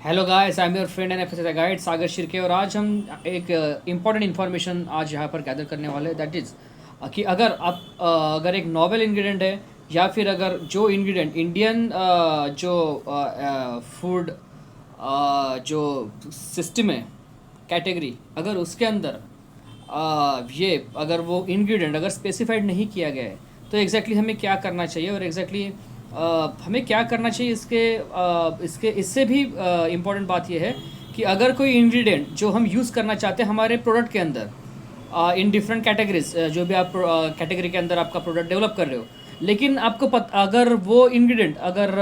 Hello guys, I am your friend and FSS guide Sagar Shirke. और आज हम एक इम्पॉर्टेंट इन्फॉर्मेशन आज यहाँ पर गैदर करने वाले हैं। दैट इज़ कि अगर आप अगर एक नॉवल इंग्रेडिएंट है या फिर अगर जो इंग्रेडिएंट इंडियन जो फूड जो सिस्टम है, कैटेगरी, अगर उसके अंदर ये अगर वो इंग्रेडिएंट अगर स्पेसिफाइड नहीं किया गया है तो एग्जैक्टली हमें क्या करना चाहिए और एग्जैक्टली हमें क्या करना चाहिए। इसके इससे भी इम्पोर्टेंट बात यह है कि अगर कोई इंग्रेडिएंट जो हम यूज़ करना चाहते हैं हमारे प्रोडक्ट के अंदर इन डिफरेंट कैटेगरीज, जो भी आप कैटेगरी के अंदर आपका प्रोडक्ट डेवलप कर रहे हो, लेकिन आपको अगर वो इंग्रेडिएंट अगर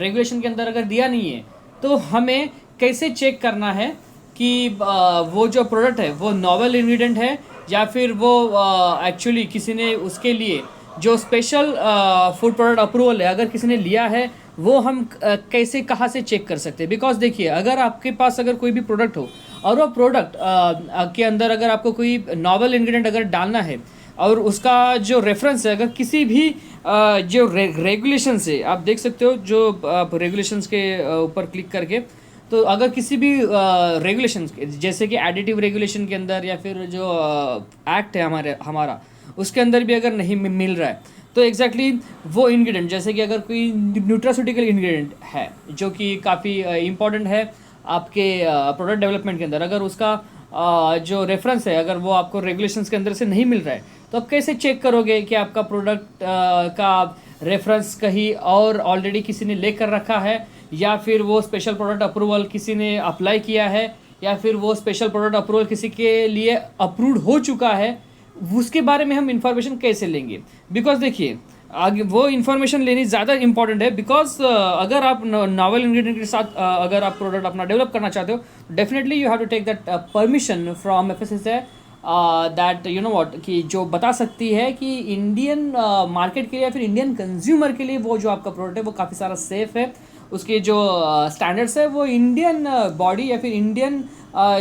रेगुलेशन के अंदर अगर दिया नहीं है तो हमें कैसे चेक करना है कि वो जो प्रोडक्ट है वो नॉवल इंग्रेडिएंट है या फिर वो एक्चुअली किसी ने उसके लिए जो स्पेशल फूड प्रोडक्ट अप्रूवल है अगर किसी ने लिया है, वो हम कैसे कहाँ से चेक कर सकते हैं। बिकॉज देखिए, अगर आपके पास अगर कोई भी प्रोडक्ट हो और वो प्रोडक्ट के अंदर अगर आपको कोई नॉवल इंग्रेडिएंट अगर डालना है और उसका जो रेफरेंस है अगर किसी भी जो रेगुलेशन से आप देख सकते हो, जो आप रेगुलेशंस के ऊपर क्लिक करके, तो अगर किसी भी रेगुलेशन जैसे कि एडिटिव रेगुलेशन के अंदर या फिर जो एक्ट है हमारा उसके अंदर भी अगर नहीं मिल रहा है तो एग्जैक्टली वो इंग्रेडिएंट, जैसे कि अगर कोई न्यूट्रास्यूटिकल इंग्रेडिएंट है जो कि काफ़ी इंपॉर्टेंट है आपके प्रोडक्ट डेवलपमेंट के अंदर, अगर उसका जो रेफरेंस है अगर वो आपको रेगुलेशंस के अंदर से नहीं मिल रहा है तो आप कैसे चेक करोगे कि आपका प्रोडक्ट का रेफरेंस कहीं और ऑलरेडी किसी ने लेकर रखा है या फिर वो स्पेशल प्रोडक्ट अप्रूवल किसी ने अप्लाई किया है या फिर वो स्पेशल प्रोडक्ट अप्रूवल किसी के लिए अप्रूव्ड हो चुका है, उसके बारे में हम इंफॉर्मेशन कैसे लेंगे। बिकॉज देखिए, आगे वो इन्फॉर्मेशन लेनी ज़्यादा इंपॉर्टेंट है। बिकॉज अगर आप नॉवल इंग्रेडिएंट के साथ अगर आप प्रोडक्ट अपना डेवलप करना चाहते हो, definitely you have to take that permission from FSSAI, that you know what, कि जो बता सकती है कि इंडियन मार्केट के लिए या फिर इंडियन कंज्यूमर के लिए वो जो आपका प्रोडक्ट है वो काफ़ी सारा सेफ है, उसके जो स्टैंडर्ड्स है वो इंडियन बॉडी या फिर इंडियन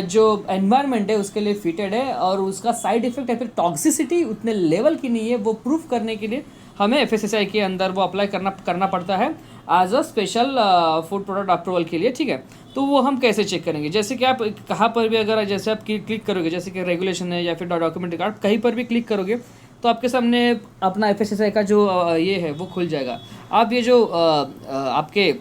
जो एनवायरनमेंट है उसके लिए फिटेड है, और उसका साइड इफेक्ट या फिर टॉक्सिसिटी उतने लेवल की नहीं है। वो प्रूफ करने के लिए हमें एफएसएसआई के अंदर वो अप्लाई करना पड़ता है as a special food product approval के लिए, ठीक है। तो वो हम कैसे चेक करेंगे, जैसे कि आप कहाँ पर भी अगर जैसे आप क्लिक करोगे, जैसे कि रेगुलेशन है या फिर डॉक्यूमेंट कार्ड, कहीं पर भी क्लिक करोगे तो आपके सामने अपना एफएसएसआई का जो ये है वो खुल जाएगा। आप ये जो आपके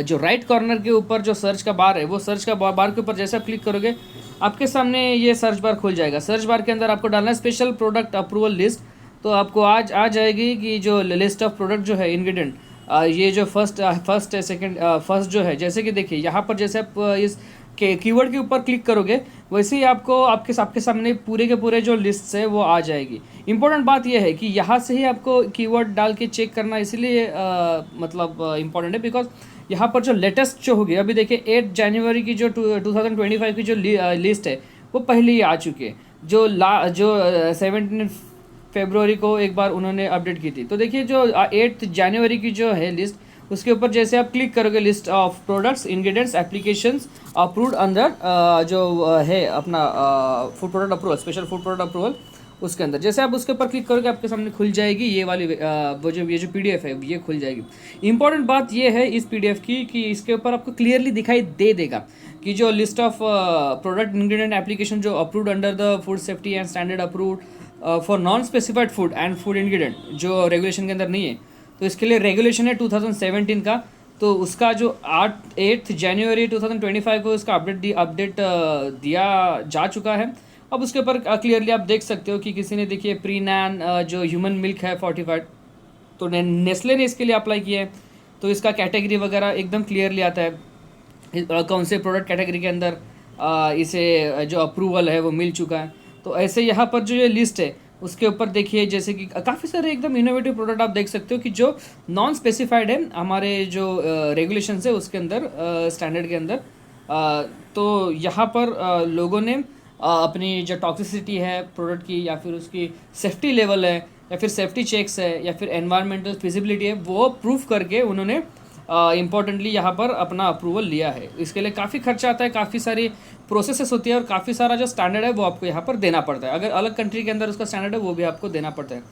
जो राइट कॉर्नर के ऊपर जो सर्च का बार है वो सर्च का बार के ऊपर जैसे आप क्लिक करोगे आपके सामने ये सर्च बार खुल जाएगा। सर्च बार के अंदर आपको डालना है स्पेशल प्रोडक्ट अप्रूवल लिस्ट, तो आपको आज आ जाएगी कि जो लिस्ट ऑफ प्रोडक्ट जो है इंग्रेडिएंट, ये जो फर्स्ट है, सेकंड फर्स्ट जो है, जैसे कि देखिए यहाँ पर जैसे आप इस के कीवर्ड के ऊपर क्लिक करोगे वैसे ही आपको आपके सामने पूरे के पूरे जो लिस्ट है वो आ जाएगी। इंपॉर्टेंट बात यह है कि यहाँ से ही आपको कीवर्ड डाल के चेक करना इसलिए मतलब इम्पॉर्टेंट है बिकॉज यहाँ पर जो लेटेस्ट जो होगी, अभी देखिए 8 जनवरी की जो 2025 की जो लिस्ट है वो पहले ही आ चुकी है। जो 17 फरवरी को एक बार उन्होंने अपडेट की थी। तो देखिए जो 8 जनवरी की जो है लिस्ट, उसके ऊपर जैसे आप क्लिक करोगे list of products ingredients applications approved अंदर जो है अपना food product approval, special food product approval, उसके अंदर जैसे आप उसके ऊपर क्लिक करोगे आपके सामने खुल जाएगी ये वाली वो जो ये जो पीडीएफ है ये खुल जाएगी। इंपॉर्टेंट बात ये है इस पीडीएफ की कि इसके ऊपर आपको क्लियरली दिखाई दे देगा कि जो list of product ingredient application जो approved under the food safety and standard approved for non specified food and food ingredient जो रेगुलेशन के अंदर नहीं है, तो इसके लिए रेगुलेशन है 2017 का। तो उसका जो 8 जनवरी 2025 को उसका अपडेट दिया जा चुका है। अब उसके ऊपर क्लियरली आप देख सकते हो कि किसी ने देखिए प्री नैन जो ह्यूमन मिल्क है फोर्टिफाइड, तो नेस्ले ने इसके लिए अप्लाई किया है, तो इसका कैटेगरी वगैरह एकदम क्लियरली आता है कौन से प्रोडक्ट कैटेगरी के अंदर इसे जो अप्रूवल है वो मिल चुका है। तो ऐसे यहाँ पर जो ये लिस्ट है उसके ऊपर देखिए जैसे कि काफ़ी सारे एकदम इनोवेटिव प्रोडक्ट आप देख सकते हो कि जो नॉन स्पेसिफाइड है हमारे जो रेगुलेशंस है उसके अंदर, स्टैंडर्ड के अंदर। तो यहाँ पर लोगों ने अपनी जो टॉक्सिसिटी है प्रोडक्ट की या फिर उसकी सेफ्टी लेवल है या फिर सेफ्टी चेक्स है या फिर एनवायरमेंटल फिजिबिलिटी है वो प्रूफ करके उन्होंने इम्पॉर्टेंटली यहाँ पर अपना अप्रूवल लिया है। इसके लिए काफ़ी खर्चा आता है, काफ़ी सारी प्रोसेसेस होती है और काफ़ी सारा जो स्टैंडर्ड है वो आपको यहाँ पर देना पड़ता है। अगर अलग कंट्री के अंदर उसका स्टैंडर्ड है वो भी आपको देना पड़ता है।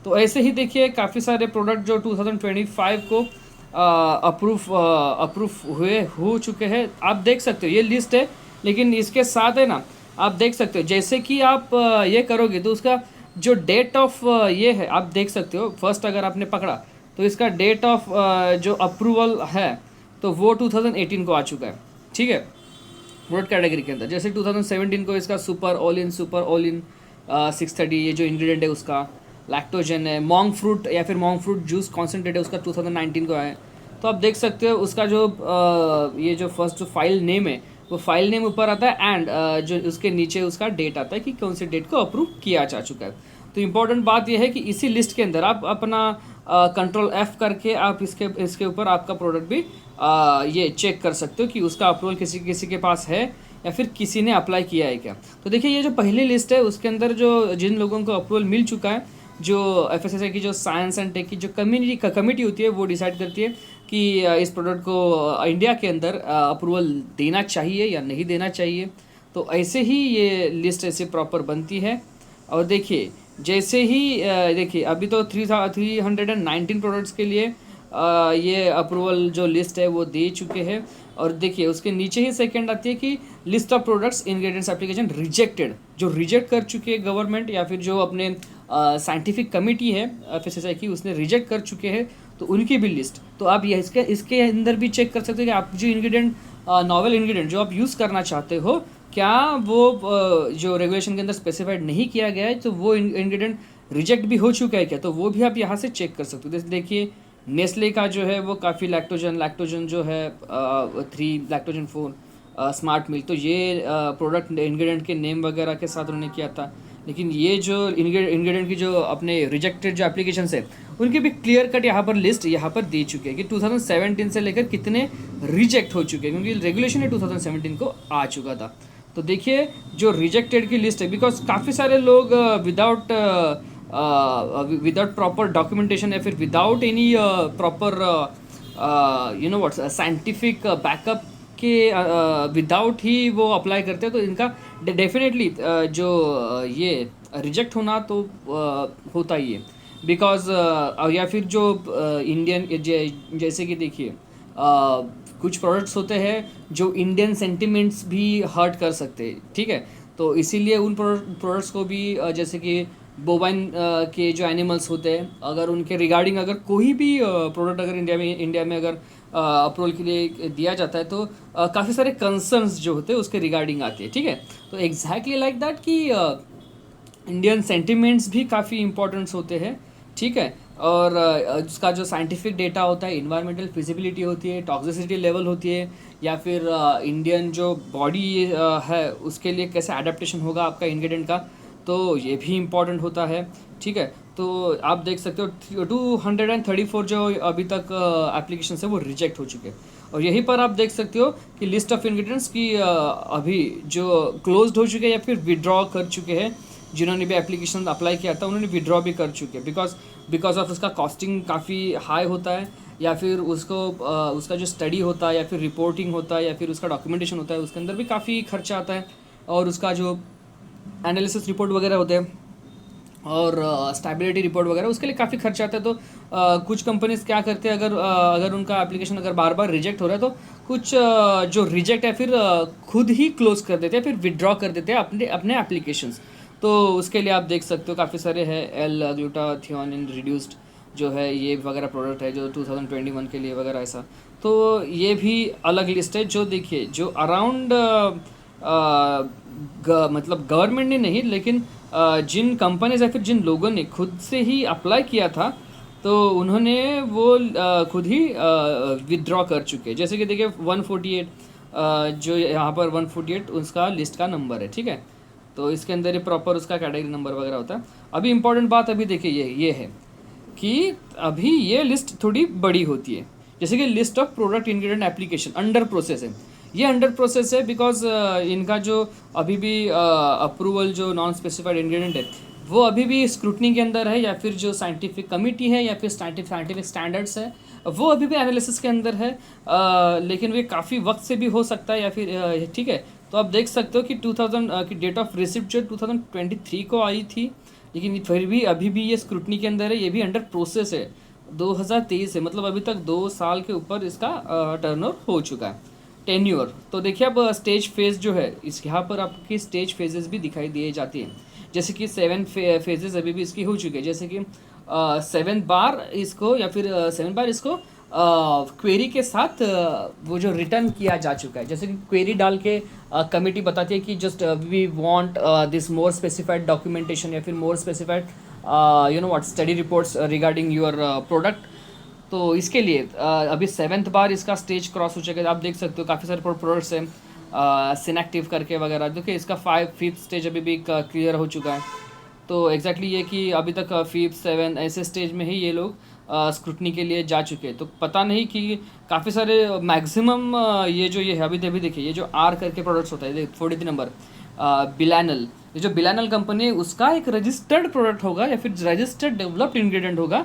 तो ऐसे ही देखिए काफ़ी सारे प्रोडक्ट जो 2025 को अप्रूव हो चुके हैं। आप देख सकते हो ये लिस्ट है, लेकिन इसके साथ है ना, आप देख सकते हो जैसे कि आप ये करोगे तो उसका जो डेट ऑफ ये है, आप देख सकते हो फर्स्ट अगर आपने पकड़ा तो इसका डेट ऑफ जो अप्रूवल है तो वो 2018 को आ चुका है, ठीक है, प्रोडक्ट कैटेगरी के अंदर। जैसे 2017 को इसका सुपर ऑल इन 630 ये जो इंग्रेडिएंट है उसका लैक्टोजन है, मॉन्ग फ्रूट या फिर मॉन्ग फ्रूट जूस कॉन्सेंट्रेट है उसका 2019 को आया है। तो आप देख सकते हो उसका जो ये जो फर्स्ट जो फाइल नेम है वो फाइल नेम ऊपर आता है एंड जो उसके नीचे उसका डेट आता है कि कौन सी डेट को अप्रूव किया जा चुका है। तो इम्पॉर्टेंट बात यह है कि इसी लिस्ट के अंदर आप अपना कंट्रोल F करके आप इसके ऊपर आपका प्रोडक्ट भी ये चेक कर सकते हो कि उसका अप्रूवल किसी के पास है या फिर किसी ने अप्लाई किया है क्या। तो देखिए ये जो पहली लिस्ट है उसके अंदर जो जिन लोगों को अप्रूवल मिल चुका है, जो FSSAI की जो साइंस एंड टेक की जो कमेटी होती है वो डिसाइड करती है कि इस प्रोडक्ट को इंडिया के अंदर अप्रूवल देना चाहिए या नहीं देना चाहिए। तो ऐसे ही ये लिस्ट ऐसे प्रॉपर बनती है। और देखिए जैसे ही देखिए अभी तो 319 प्रोडक्ट्स के लिए ये अप्रूवल जो लिस्ट है वो दे चुके हैं। और देखिए उसके नीचे ही सेकंड आती है कि list of products ingredients application rejected, जो रिजेक्ट कर चुके हैं गवर्नमेंट या फिर जो अपने साइंटिफिक कमेटी है FSSAI की उसने रिजेक्ट कर चुके हैं तो उनकी भी लिस्ट। तो आप ये इसके अंदर भी चेक कर सकते हो कि आप जो इंग्रेडिएंट नॉवेल इंग्रेडिएंट जो आप यूज़ करना चाहते हो क्या वो जो रेगुलेशन के अंदर स्पेसिफाइड नहीं किया गया है तो वो इंग्रेडिएंट रिजेक्ट भी हो चुका है क्या, तो वो भी आप यहाँ से चेक कर सकते हो। जैसे देखिए नेस्ले का जो है वो काफ़ी लैक्टोजन जो है 3 लैक्टोजन 4 स्मार्ट मिल्क, तो ये प्रोडक्ट इंग्रेडिएंट के नेम वगैरह के साथ उन्होंने किया था। लेकिन ये जो इंग्रेडिएंट की जो अपने रिजेक्टेड जो एप्लीकेशन है उनकी भी क्लियर कट यहाँ पर लिस्ट यहाँ पर दे चुके हैं कि 2017 से लेकर कितने रिजेक्ट हो चुके हैं, क्योंकि रेगुलेशन 2017 को आ चुका था। तो देखिए जो रिजेक्टेड की लिस्ट है, बिकॉज काफ़ी सारे लोग विदाउट प्रॉपर डॉक्यूमेंटेशन या फिर without any proper scientific backup के विदाउट ही वो अप्लाई करते हैं, तो इनका डेफिनेटली जो ये रिजेक्ट होना तो होता ही है। बिकॉज या फिर जो इंडियन जैसे कि देखिए कुछ प्रोडक्ट्स होते हैं जो इंडियन सेंटिमेंट्स भी हर्ट कर सकते हैं, ठीक है। तो इसीलिए उन प्रोडक्ट्स को भी जैसे कि बोवाइन के जो एनिमल्स होते हैं अगर उनके रिगार्डिंग अगर कोई भी प्रोडक्ट अगर इंडिया में अगर अप्रूवल के लिए दिया जाता है तो काफ़ी सारे कंसर्न्स जो होते हैं उसके रिगार्डिंग आते हैं, ठीक है। तो एग्जैक्टली लाइक दैट कि इंडियन सेंटिमेंट्स भी काफ़ी इंपॉर्टेंट्स होते हैं, ठीक है। और उसका जो साइंटिफिक डेटा होता है, इन्वायरमेंटल फिजिबिलिटी होती है, टॉक्सिसिटी लेवल होती है, या फिर इंडियन जो बॉडी है उसके लिए कैसे एडेप्टेशन होगा आपका इंग्रेडिएंट का, तो ये भी इम्पॉर्टेंट होता है, ठीक है। तो आप देख सकते हो 234 जो अभी तक एप्लीकेशन है वो रिजेक्ट हो चुके हैं। और यहीं पर आप देख सकते हो कि लिस्ट ऑफ इंग्रेडिएंट्स की अभी जो क्लोज्ड हो चुके हैं या फिर विड्रॉ कर चुके हैं, जिन्होंने भी एप्लीकेशन अप्लाई किया था उन्होंने विड्रॉ भी कर चुके हैं, बिकॉज ऑफ उसका कॉस्टिंग काफ़ी हाई होता है, या फिर उसका जो स्टडी होता है या फिर रिपोर्टिंग होता है या फिर उसका डॉक्यूमेंटेशन होता है उसके अंदर भी काफ़ी खर्चा आता है, और उसका जो एनालिसिस रिपोर्ट वगैरह होते हैं और स्टेबिलिटी रिपोर्ट वगैरह उसके लिए काफ़ी खर्चा आता है। तो कुछ कंपनीज क्या करते हैं अगर उनका एप्लीकेशन अगर बार बार रिजेक्ट हो रहा है तो कुछ जो रिजेक्ट है फिर खुद ही क्लोज कर देते हैं, फिर विड्रॉ कर देते हैं अपने एप्लीकेशंस। तो उसके लिए आप देख सकते हो काफ़ी सारे हैं, एल ग्लूटाथियोनिन रिड्यूस्ड जो है ये वगैरह प्रोडक्ट है जो 2021 के लिए वगैरह ऐसा। तो ये भी अलग लिस्ट है जो देखिए जो अराउंड मतलब गवर्नमेंट ने नहीं लेकिन जिन कंपनीज या फिर जिन लोगों ने खुद से ही अप्लाई किया था तो उन्होंने वो खुद ही विदड्रॉ कर चुके हैं। जैसे कि देखिए 148 जो यहाँ पर 148 उसका लिस्ट का नंबर है, ठीक है। तो इसके अंदर ये प्रॉपर उसका कैटेगरी नंबर वगैरह होता है। अभी इंपॉर्टेंट बात अभी देखिए ये है कि अभी ये लिस्ट थोड़ी बड़ी होती है, जैसे कि list of product ingredient application under process है, ये अंडर प्रोसेस है बिकॉज इनका जो अभी भी अप्रूवल जो नॉन स्पेसिफाइड इंग्रेडिएंट है वो अभी भी स्क्रूटनी के अंदर है, या फिर जो साइंटिफिक कमिटी है या फिर साइंटिफिक स्टैंडर्ड्स है वो अभी भी एनालिसिस के अंदर है, लेकिन वे काफ़ी वक्त से भी हो सकता है या फिर ठीक है। तो आप देख सकते हो कि 2000 की डेट ऑफ रिसिप्ट जो 2023 को आई थी, लेकिन फिर भी अभी भी ये स्क्रूटनी के अंदर है, ये भी अंडर प्रोसेस है। 2023 है, मतलब अभी तक 2 साल के ऊपर इसका टर्नओवर हो चुका है, टेन्योर। तो देखिए अब स्टेज फेज जो है, इस यहाँ पर आपकी स्टेज फेजेस भी दिखाई दिए जाती हैं, जैसे कि 7 फेजेस अभी भी इसकी हो चुकी है, जैसे कि 7 बार इसको या फिर 7 बार इसको क्वेरी के साथ वो जो रिटर्न किया जा चुका है। जैसे कि क्वेरी डाल के कमिटी बताती है कि just we want this more specified documentation या फिर more specified you know what study reports regarding your product. तो इसके लिए अभी 7th बार इसका स्टेज क्रॉस हो चुका है। आप देख सकते हो काफ़ी सारे प्रोडक्ट्स हैं सिनेक्टिव करके वगैरह। देखिए इसका 5th स्टेज अभी भी क्लियर हो चुका है। तो एग्जैक्टली ये कि अभी तक 5th 7th ऐसे स्टेज में ही ये लोग स्क्रूटनी के लिए जा चुके हैं। तो पता नहीं कि काफ़ी सारे मैक्सिमम ये है अभी देखिए ये जो आर करके प्रोडक्ट्स होता है 43 नंबर बिलानल, ये जो बिलानल कंपनी है उसका एक रजिस्टर्ड प्रोडक्ट होगा या फिर रजिस्टर्ड डेवलप्ड इंग्रेडिएंट होगा।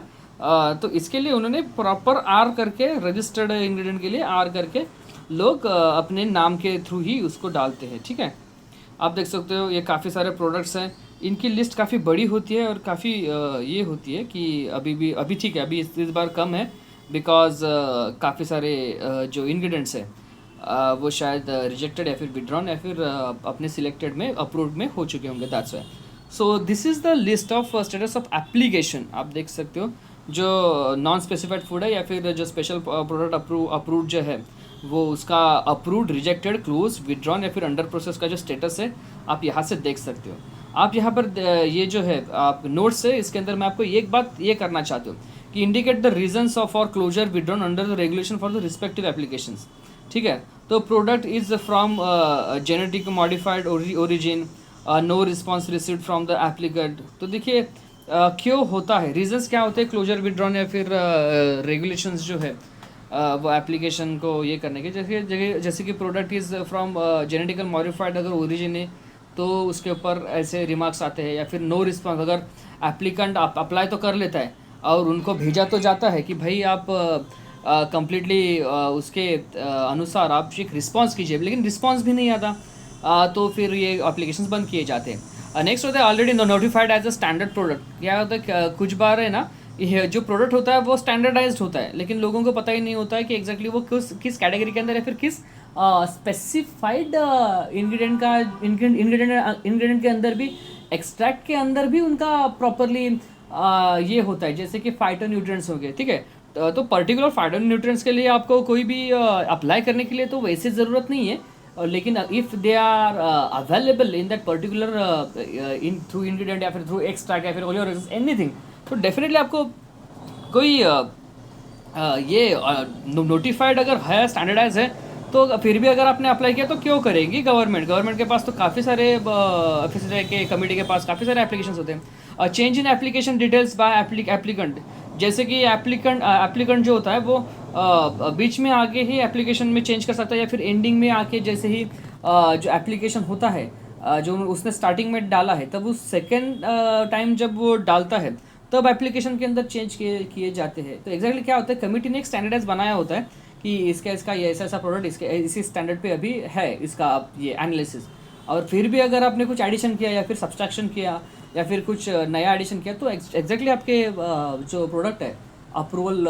तो इसके लिए उन्होंने प्रॉपर आर करके रजिस्टर्ड इंग्रेडिएंट के लिए आर करके लोग अपने नाम के थ्रू ही उसको डालते हैं। ठीक है, आप देख सकते हो ये काफ़ी सारे प्रोडक्ट्स हैं, इनकी लिस्ट काफ़ी बड़ी होती है और काफ़ी ये होती है कि अभी ठीक है, अभी इस बार कम है बिकॉज काफ़ी सारे जो इंग्रेडिएंट्स हैं वो शायद रिजेक्टेड या फिर विड्रॉन या फिर अपने सिलेक्टेड में अप्रूव्ड में हो चुके होंगे, that's why. So this is the list of status of application. आप देख सकते हो जो नॉन स्पेसिफाइड फूड है या फिर जो स्पेशल प्रोडक्ट अप्रूव्ड जो है वो उसका अप्रूव्ड, रिजेक्टेड, क्लोज, विड्रॉन या फिर अंडर प्रोसेस का जो स्टेटस है आप यहाँ से देख सकते हो। आप यहाँ पर ये जो है आप नोट्स है इसके अंदर मैं आपको एक बात ये करना चाहता हूँ कि indicate the reasons of for closure withdrawn under the regulation for the respective applications. ठीक है, तो product is from genetic modified origin, no response received from the applicant. तो देखिए क्यों होता है, रीजंस क्या होते हैं क्लोजर विड्रॉन या फिर रेगुलेशंस जो है वो एप्लीकेशन को ये करने के। जैसे कि product is from genetical modified अगर ओरिजिन है तो उसके ऊपर ऐसे रिमार्क्स आते हैं, या फिर नो रिस्पॉन्स अगर एप्लीकेंट अप्लाई तो कर लेता है और उनको भेजा तो जाता है कि भाई आप कंप्लीटली उसके अनुसार आप एक रिस्पॉन्स कीजिए, लेकिन रिस्पॉन्स भी नहीं आता, तो फिर ये एप्लीकेशंस बंद किए जाते हैं। नेक्स्ट होता है already notified as a standard product. क्या होता है कुछ बार है ना ये जो प्रोडक्ट होता है वो स्टैंडर्डाइज्ड होता है, लेकिन लोगों को पता ही नहीं होता है कि एग्जैक्टली वो किस कैटेगरी के अंदर या फिर किस स्पेसिफाइड इंग्रेडिएंट के अंदर भी, एक्सट्रैक्ट के अंदर भी उनका प्रॉपरली ये होता है। जैसे कि फाइटोन्यूट्रिएंट्स हो गए, ठीक है, तो पर्टिकुलर फाइटोन्यूट्रिएंट्स के लिए आपको कोई भी अप्लाई करने के लिए तो वैसे ज़रूरत नहीं है, लेकिन if they are available in that particular in through ingredient या फिर थ्रू एक्सट्रैक्ट या फिर ओलियोरेसिस एनीथिंग, तो डेफिनेटली आपको कोई ये नोटिफाइड अगर है, स्टैंडर्डाइज है, तो फिर भी अगर आपने अप्लाई किया तो क्यों करेगी गवर्नमेंट के पास तो काफ़ी सारे ऑफिसर के कमेटी के पास काफ़ी सारे एप्लीकेशंस होते हैं। Change in application details bye applicant, जैसे कि एप्लीकेंट जो होता है वो बीच में आके ही एप्लीकेशन में चेंज कर सकता है या फिर एंडिंग में आके, जैसे ही जो एप्लीकेशन होता है जो उसने स्टार्टिंग में डाला है तब उस सेकेंड टाइम जब वो डालता है तब एप्लीकेशन के अंदर चेंज किए जाते हैं। तो एग्जैक्टली क्या होता है, कमिटी ने एक स्टैंडर्डाइज बनाया होता है कि इसका ये ऐसा प्रोडक्ट इसके इसी स्टैंडर्ड पे अभी है इसका ये एनालिसिस, और फिर भी अगर आपने कुछ एडिशन किया या फिर सब्सट्रैक्शन किया या फिर कुछ नया एडिशन किया तो एग्जैक्टली आपके जो प्रोडक्ट है अप्रूवल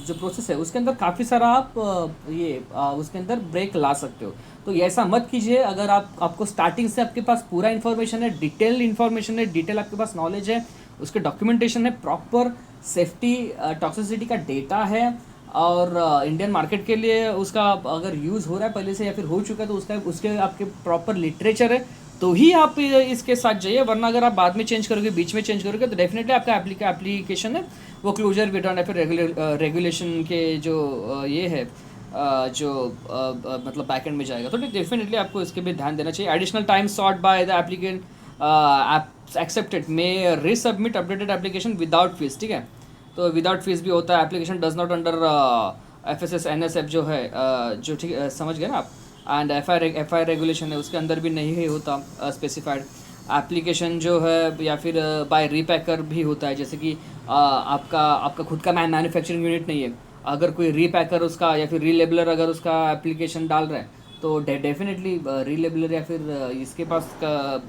जो प्रोसेस है उसके अंदर काफ़ी सारा आप उसके अंदर ब्रेक ला सकते हो। तो ऐसा मत कीजिए। अगर आपको स्टार्टिंग से आपके पास पूरा इन्फॉर्मेशन है, डिटेल इन्फॉर्मेशन है, डिटेल आपके पास नॉलेज है, उसके डॉक्यूमेंटेशन है, प्रॉपर सेफ्टी टॉक्सिसिटी का डेटा है, और इंडियन मार्केट के लिए उसका अगर यूज़ हो रहा है पहले से या फिर हो चुका है तो उसके आपके प्रॉपर लिटरेचर है तो ही आप इसके साथ जाइए, वरना अगर आप बाद में चेंज करोगे, बीच में चेंज करोगे तो डेफिनेटली आपका एप्लीकेशन है वो क्लोजर विड्रॉन या फिर रेगुलेशन के जो ये है मतलब बैकएंड में जाएगा। तो डेफिनेटली आपको इसके भी ध्यान देना चाहिए। Additional time sought by the applicant accepted में resubmit updated application without fees. ठीक है, तो विदाउट फीस भी होता है। Application does not under FSS NSF जो है जो ठीक समझ गए ना आप, एंड FI रेगुलेशन है उसके अंदर भी नहीं है होता स्पेसिफाइड। एप्लीकेशन जो है या फिर बाय रीपैकर भी होता है, जैसे कि आपका खुद का मैन्युफैक्चरिंग यूनिट नहीं है, अगर कोई रीपैकर उसका या फिर रीलेबलर अगर उसका एप्लीकेशन डाल रहा है तो डेफिनेटली रीलेबलर या फिर इसके पास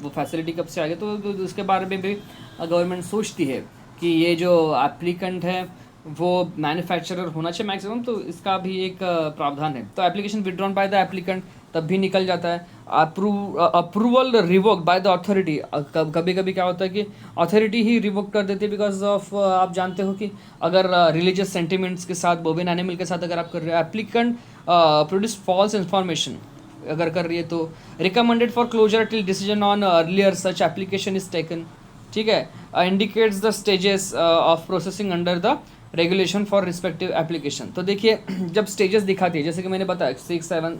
वो फैसिलिटी कब से आ गई तो उसके बारे में भी गवर्नमेंट सोचती है कि ये जो एप्लीकेंट है वो मैन्युफैक्चरर होना चाहिए मैक्सिमम, तो इसका भी एक प्रावधान है। तो application withdrawn bye the applicant तब भी निकल जाता है। Approval revoke by the authority, कभी कभी क्या होता है कि अथॉरिटी ही रिवोक कर देती है बिकॉज ऑफ, आप जानते हो कि अगर रिलीजियस सेंटिमेंट्स के साथ, बोबिन एनिमल के साथ अगर आप कर रहे हो, एप्लीकेंट प्रोड्यूस फॉल्स इन्फॉर्मेशन अगर कर रही है, तो recommended for closure till decision on earlier such application is taken. ठीक है, indicates the stages of processing under the regulation for respective application. तो देखिए जब स्टेजेस दिखाती है, जैसे कि मैंने बताया 6-7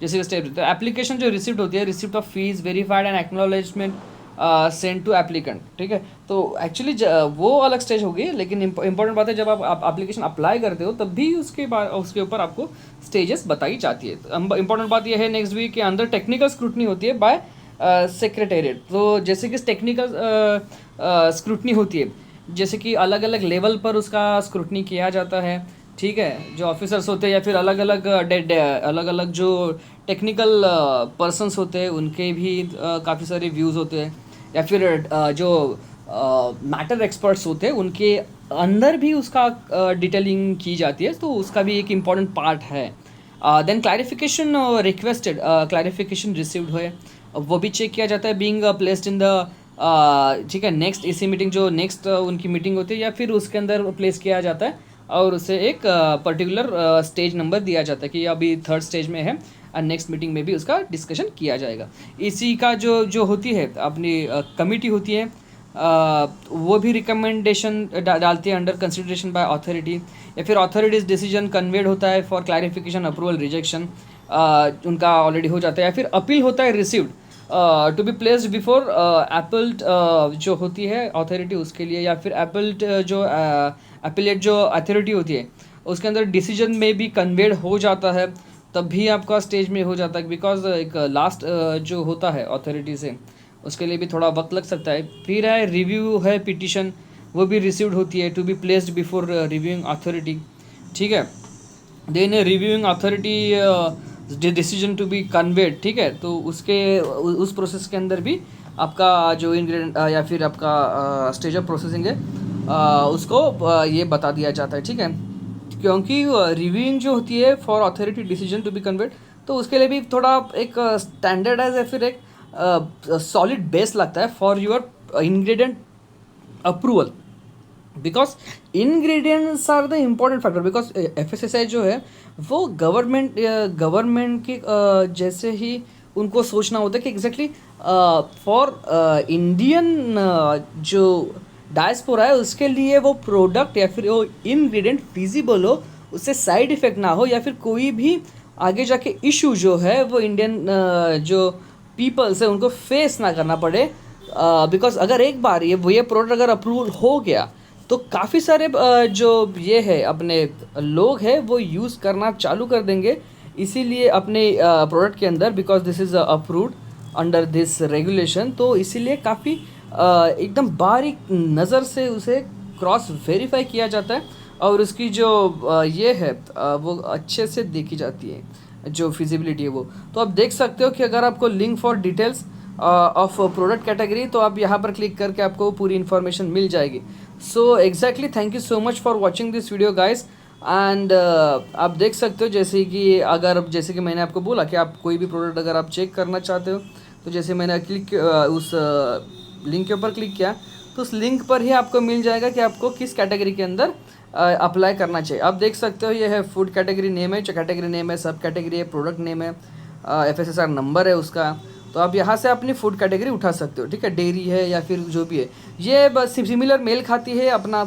जैसे स्टेप, तो एप्लीकेशन जो रिसिप्ट होती है, receipt of fees, verified and acknowledgement send to applicant. ठीक है, तो एक्चुअली वो अलग स्टेज होगी, लेकिन इंपॉर्टेंट बात है जब आप एप्लीकेशन अप्लाई करते हो तब भी उसके बाद उसके ऊपर आपको स्टेजेस बताई जाती है। इंपॉर्टेंट बात यह है नेक्स्ट वीक के अंदर टेक्निकल स्क्रूटनी होती है बाय सेक्रेटेरिएट। तो जैसे कि टेक्निकल स्क्रूटनी होती है, जैसे कि अलग अलग लेवल पर उसका स्क्रूटनी किया जाता है। ठीक है, जो ऑफिसर्स होते हैं या फिर अलग अलग जो टेक्निकल पर्सन्स होते हैं उनके भी काफ़ी सारे व्यूज़ होते हैं, या फिर जो मैटर एक्सपर्ट्स होते हैं उनके अंदर भी उसका डिटेलिंग की जाती है, तो उसका भी एक इम्पॉर्टेंट पार्ट है। Then clarification requested, clarification received हुए वो भी चेक किया जाता है, बीइंग प्लेस्ड इन द, ठीक है, नेक्स्ट इसी मीटिंग जो नेक्स्ट उनकी मीटिंग होती है या फिर उसके अंदर प्लेस किया जाता है, और उसे एक पर्टिकुलर स्टेज नंबर दिया जाता है कि अभी 3rd स्टेज में है, और नेक्स्ट मीटिंग में भी उसका डिस्कशन किया जाएगा। इसी का जो जो होती है अपनी कमिटी होती है, वो भी रिकमेंडेशन डालती है अंडर कंसिडरेशन बाय अथॉरिटी, या फिर अथॉरिटीज डिसीजन कन्वेड होता है फॉर क्लैरिफिकेशन, अप्रूवल, रिजेक्शन उनका ऑलरेडी हो जाता है, या फिर अपील होता है received to be placed before appellate जो होती है अथॉरिटी उसके लिए, या फिर एपल्ट जो अपीलेट जो अथॉरिटी होती है उसके अंदर डिसीजन में भी कन्वेड हो जाता है, तब भी आपका स्टेज में हो जाता है, बिकॉज एक लास्ट जो होता है अथॉरिटी से उसके लिए भी थोड़ा वक्त लग सकता है। फिर है रिव्यू है पिटिशन, वो भी रिसीव्ड होती है to be placed before reviewing authority. ठीक है, then reviewing authority decision to be conveyed. ठीक है, तो उसके उस प्रोसेस के अंदर भी आपका जो इंग्रेडिएंट या फिर आपका स्टेज ऑफ प्रोसेसिंग है उसको ये बता दिया जाता है। ठीक है, क्योंकि रिव्यूइंग जो होती है for authority decision to be conveyed, तो उसके लिए भी थोड़ा एक स्टैंडर्डाइज या फिर एक सॉलिड बेस लगता है for your ingredient approval, because ingredients are the important factor, because FSSAI जो है वो गवर्नमेंट के जैसे ही उनको सोचना होता है कि एग्जैक्टली फॉर इंडियन जो डायस्पोरा है उसके लिए वो प्रोडक्ट या फिर वो इंग्रेडिएंट फिजिबल हो, उससे साइड इफ़ेक्ट ना हो, या फिर कोई भी आगे जाके इशू जो है वो इंडियन जो पीपल्स है उनको फेस ना करना पड़े। बिकॉज अगर एक बार ये प्रोडक्ट अगर अप्रूवल हो गया तो काफ़ी सारे जो ये है अपने लोग हैं वो यूज़ करना चालू कर देंगे, इसीलिए अपने प्रोडक्ट के अंदर, because this is approved under this regulation, तो इसीलिए काफ़ी एकदम बारीक नज़र से उसे क्रॉस वेरीफाई किया जाता है, और उसकी जो ये है वो अच्छे से देखी जाती है, जो फिजिबिलिटी है वो। तो आप देख सकते हो कि अगर आपको link for details of product category, तो आप यहाँ पर क्लिक करके आपको पूरी इन्फॉर्मेशन मिल जाएगी। So exactly thank you so much for watching this video guys. And आप देख सकते हो जैसे कि अगर जैसे कि मैंने आपको बोला कि आप कोई भी प्रोडक्ट अगर आप चेक करना चाहते हो, तो जैसे मैंने क्लिक उस लिंक के ऊपर क्लिक किया, तो उस लिंक पर ही आपको मिल जाएगा कि आपको किस कैटेगरी के अंदर अप्लाई करना चाहिए। आप देख सकते हो ये है फूड कैटेगरी नेम है, जो कैटेगरी नेम है, सब कैटेगरी है, प्रोडक्ट नेम है, FSSAI नंबर है उसका, तो आप यहाँ से अपनी फूड कैटेगरी उठा सकते हो। ठीक है, डेयरी है या फिर जो भी है, ये बस सिमिलर मेल खाती है अपना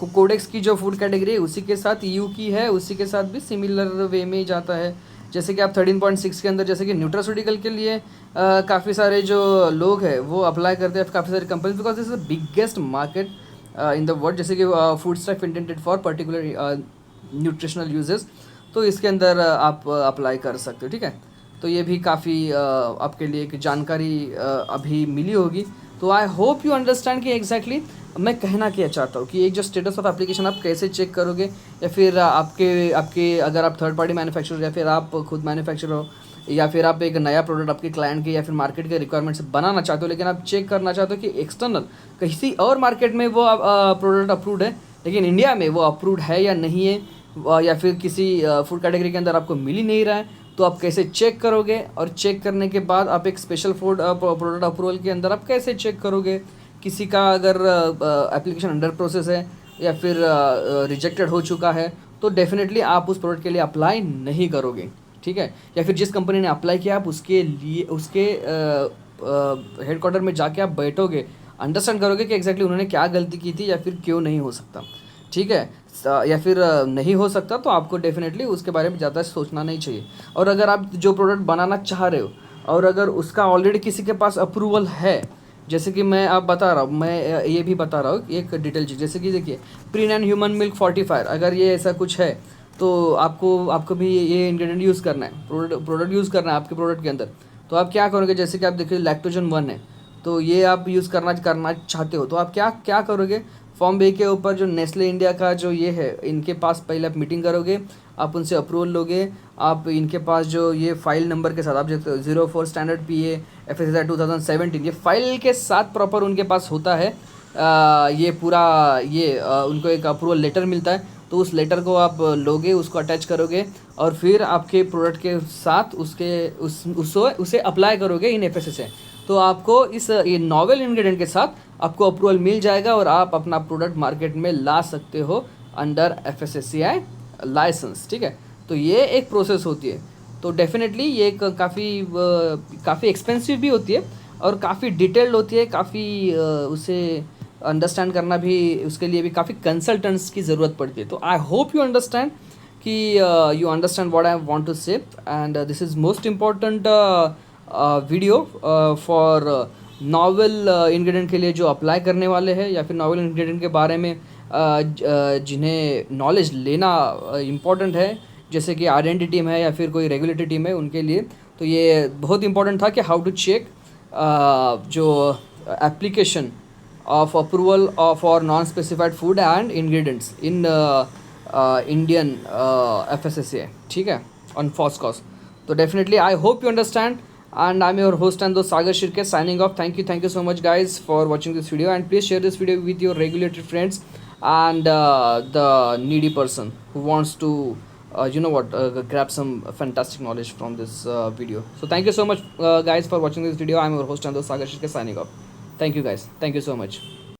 कोडेक्स की जो फूड कैटेगरी है उसी के साथ, EU की है उसी के साथ भी सिमिलर वे में ही जाता है। जैसे कि आप 13.6 के अंदर जैसे कि न्यूट्रास्यूटिकल के लिए काफ़ी सारे जो लोग हैं वो अप्लाई करते हैं, काफ़ी सारी companies, because this is the biggest market in the world. जैसे कि food stuff intended for particular nutritional uses, तो इसके अंदर आप अप्लाई कर सकते हो। ठीक है, तो ये भी काफ़ी आपके लिए एक जानकारी अभी मिली होगी। तो आई होप यू अंडरस्टैंड कि एग्जैक्टली मैं कहना क्या चाहता हूँ कि एक जो स्टेटस ऑफ एप्लीकेशन आप कैसे चेक करोगे, या फिर आपके अगर आप थर्ड पार्टी मैन्युफैक्चरर या फिर आप खुद मैन्युफैक्चरर हो, या फिर आप एक नया प्रोडक्ट आपके क्लाइंट के या फिर मार्केट के रिक्वायरमेंट से बनाना चाहते हो, लेकिन आप चेक करना चाहते हो कि एक्सटर्नल किसी और मार्केट में वो प्रोडक्ट अप्रूव्ड है लेकिन इंडिया में वो अप्रूव्ड है या नहीं है, या फिर किसी फूड कैटेगरी के अंदर आपको मिल ही नहीं रहा है, तो आप कैसे चेक करोगे? और चेक करने के बाद आप एक स्पेशल फूड प्रोडक्ट अप्रूवल के अंदर आप कैसे चेक करोगे? किसी का अगर एप्लीकेशन अंडर प्रोसेस है या फिर रिजेक्टेड हो चुका है, तो डेफिनेटली आप उस प्रोडक्ट के लिए अप्लाई नहीं करोगे, ठीक है? या फिर जिस कंपनी ने अप्लाई किया आप उसके लिए उसके हेडक्वार्टर में जाके आप बैठोगे, अंडरस्टैंड करोगे कि एग्जैक्टली उन्होंने क्या गलती की थी या फिर क्यों नहीं हो सकता, ठीक है? या फिर नहीं हो सकता, तो आपको डेफिनेटली उसके बारे में ज़्यादा सोचना नहीं चाहिए। और अगर आप जो प्रोडक्ट बनाना चाह रहे हो और अगर उसका ऑलरेडी किसी के पास अप्रूवल है, जैसे कि मैं आप बता रहा हूँ, मैं ये भी बता रहा हूँ एक डिटेल चीज़, जैसे कि देखिए प्रीन एंड ह्यूमन मिल्क फोर्टिफायर, अगर ये ऐसा कुछ है तो आपको भी ये इंग्रेडिएंट यूज़ करना है, प्रोडक्ट यूज़ करना है आपके प्रोडक्ट के अंदर। तो आप क्या करोगे? जैसे कि आप देखिए लैक्टोजन 1 है, तो ये आप यूज़ करना चाहते हो, तो आप क्या क्या करोगे? फॉर्म बे के ऊपर जो नेस्ले इंडिया का जो ये है, इनके पास पहले आप मीटिंग करोगे, आप उनसे अप्रूवल लोगे, आप इनके पास जो ये फाइल नंबर के साथ आप जो 04 स्टैंडर्ड PA FSSAI 2017 ये फाइल के साथ प्रॉपर उनके पास होता है, ये पूरा ये उनको एक अप्रूवल लेटर मिलता है, तो उस लेटर को आप लोगे, उसको अटैच करोगे और फिर आपके प्रोडक्ट के साथ उसे अप्लाई करोगे इन FSSAI, तो आपको इस ये नॉवेल इंग्रेडिएंट के साथ आपको अप्रूवल मिल जाएगा और आप अपना प्रोडक्ट मार्केट में ला सकते हो अंडर FSSAI लाइसेंस, ठीक है? तो ये एक प्रोसेस होती है। तो डेफिनेटली ये एक काफ़ी एक्सपेंसिव भी होती है और काफ़ी डिटेल्ड होती है, काफ़ी उसे अंडरस्टैंड करना भी, उसके लिए भी काफ़ी कंसल्टेंट्स की ज़रूरत पड़ती है। तो आई होप यू अंडरस्टैंड कि you understand what I want to say, and this is most important video for novel ingredient के लिए जो अप्लाई करने वाले हैं या फिर नॉवेल इंग्रेडिएंट के बारे में जिन्हें नॉलेज लेना इम्पॉर्टेंट है, जैसे कि R&D टीम है या फिर कोई रेगुलेटरी टीम है उनके लिए। तो ये बहुत इंपॉर्टेंट था कि हाउ टू चेक जो application of approval for non specified food and ingredients in Indian FSSAI, ठीक है, ऑन फॉस्कॉस। तो definitely I hope you understand, and I'm your host and the Sagar Shirke signing off. Thank you so much guys for watching this video, and please share this video with your regulatory friends and the needy person who wants to grab some fantastic knowledge from this video. So thank you so much guys for watching this video. I'm your host and the Sagar Shirke signing off. Thank you guys, thank you so much.